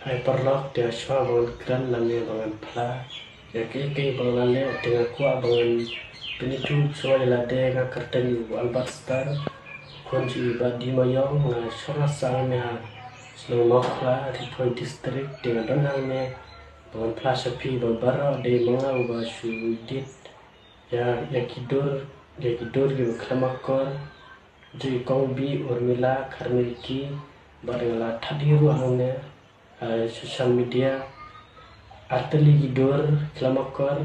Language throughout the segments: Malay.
Hyperlock dia shwa bangan kran lame bangan pla ya ke bangan le dengan kuat bangan penitu shwa la de nga karten Albert Star kunci badi mayong nga shora sang ne snow makla di point district dengan donang ne bangan pla sapi babara de mga uba shu dit ya kidur gitu klamakor jadi kongbi urmila karniki barangla thadiru hamne social media arteli gidur klamakor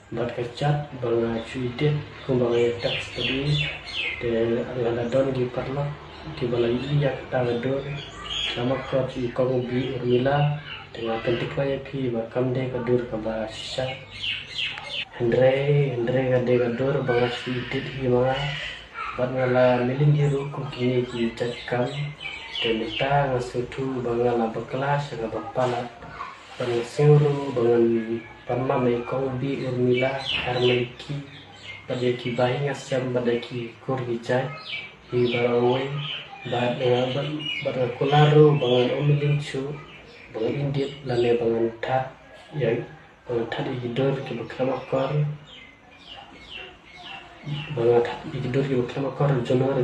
bat kacat banga cuidet kumbang text tadi de ala don gi parla ki balai yak tagador klamakor ci kongbi urmila dengan kentikla ya pi bakam de kadur kaba sisa Andre gade gadur bangat sedikit hima bangala milin hiru kukini ki cakam tenita ngasutu bangala berkelas nga bapala bang seuru bangan parma mekong bi urmila harmaiki badaki bahi ngasam badaki kurgijai hi barawe bad kularu bangan umilin chu bangan indit lane bangan ta ya tadi hidur ki baklamakor bangat hidur ki baklamakor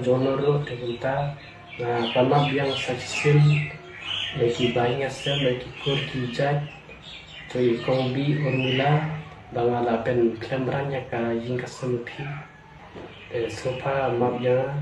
jonor tegunta na panab yang saksil lagi banyak sem lagi kur ki jat to kongbi urmila bangala pen klemranya ka yingka sempi sofa mabnya